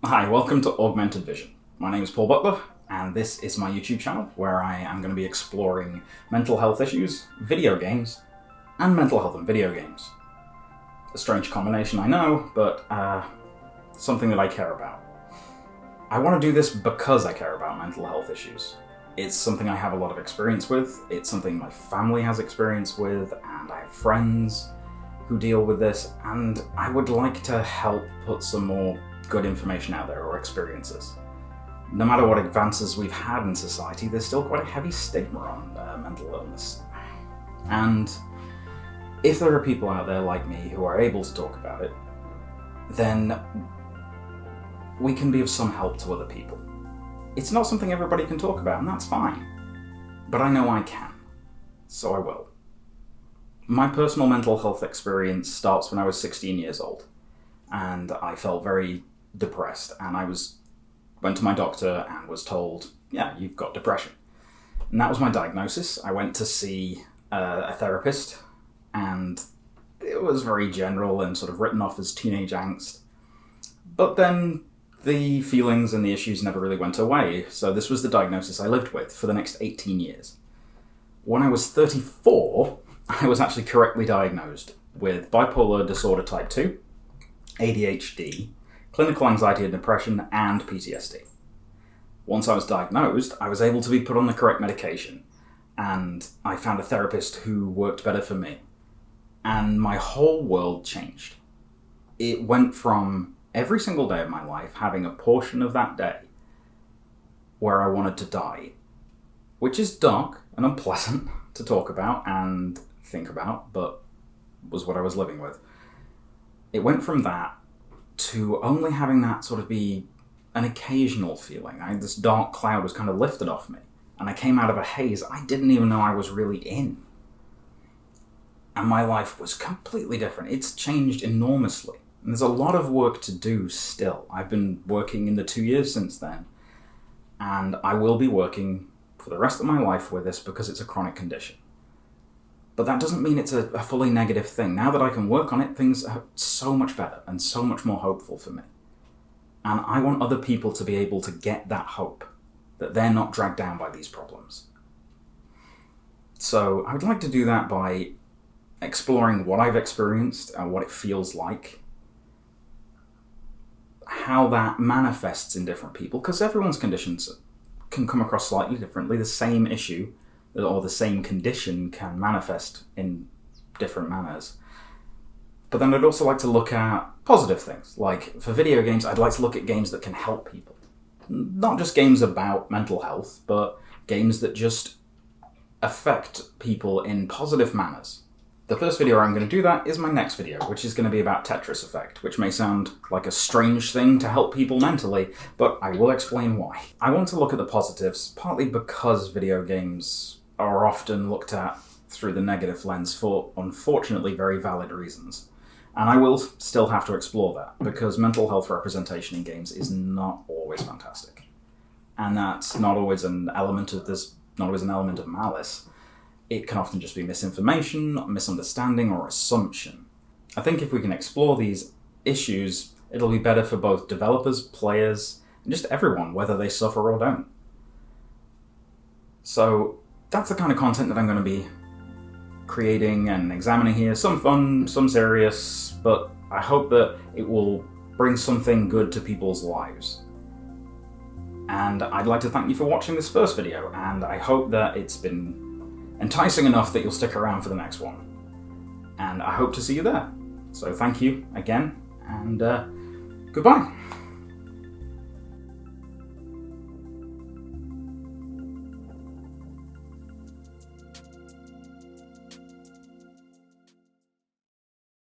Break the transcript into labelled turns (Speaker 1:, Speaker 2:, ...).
Speaker 1: Hi, welcome to Augmented Vision. My name is Paul Butler, and this is my YouTube channel where I am going to be exploring mental health issues, video games, and mental health and video games. A strange combination, I know, but something that I care about. I want to do this because I care about mental health issues. It's something I have a lot of experience with, it's something my family has experience with, and I have friends who deal with this, and I would like to help put some more good information out there, or experiences. No matter what advances we've had in society, there's still quite a heavy stigma on mental illness. And if there are people out there like me who are able to talk about it, then we can be of some help to other people. It's not something everybody can talk about, and that's fine. But I know I can, so I will. My personal mental health experience starts when I was 16 years old, and I felt very depressed, and I went to my doctor and was told, yeah, you've got depression. And that was my diagnosis. I went to see a therapist, and it was very general and sort of written off as teenage angst. But then the feelings and the issues never really went away, so this was the diagnosis I lived with for the next 18 years. When I was 34, I was actually correctly diagnosed with bipolar disorder type 2, ADHD, clinical anxiety and depression, and PTSD. Once I was diagnosed, I was able to be put on the correct medication, and I found a therapist who worked better for me. And my whole world changed. It went from every single day of my life having a portion of that day where I wanted to die, which is dark and unpleasant to talk about and think about, but was what I was living with. It went from that to only having that sort of be an occasional feeling. This dark cloud was kind of lifted off me, and I came out of a haze I didn't even know I was really in. And my life was completely different. It's changed enormously. And there's a lot of work to do still. I've been working in the 2 years since then, and I will be working for the rest of my life with this because it's a chronic condition. But that doesn't mean it's a fully negative thing. Now that I can work on it, things are so much better and so much more hopeful for me. And I want other people to be able to get that hope, that they're not dragged down by these problems. So I would like to do that by exploring what I've experienced and what it feels like, how that manifests in different people, because everyone's conditions can come across slightly differently. The same issue or the same condition can manifest in different manners. But then I'd also like to look at positive things. Like for video games, I'd like to look at games that can help people. Not just games about mental health, but games that just affect people in positive manners. The first video I'm going to do that is my next video, which is going to be about Tetris effect, which may sound like a strange thing to help people mentally, but I will explain why. I want to look at the positives, partly because video games are often looked at through the negative lens for, unfortunately, very valid reasons. And I will still have to explore that, because mental health representation in games is not always fantastic. And that's not always an element of malice. It can often just be misinformation, misunderstanding, or assumption. I think if we can explore these issues, it'll be better for both developers, players, and just everyone, whether they suffer or don't. So that's the kind of content that I'm going to be creating and examining here. Some fun, some serious, but I hope that it will bring something good to people's lives. And I'd like to thank you for watching this first video, and I hope that it's been enticing enough that you'll stick around for the next one. And I hope to see you there. So thank you again, and goodbye.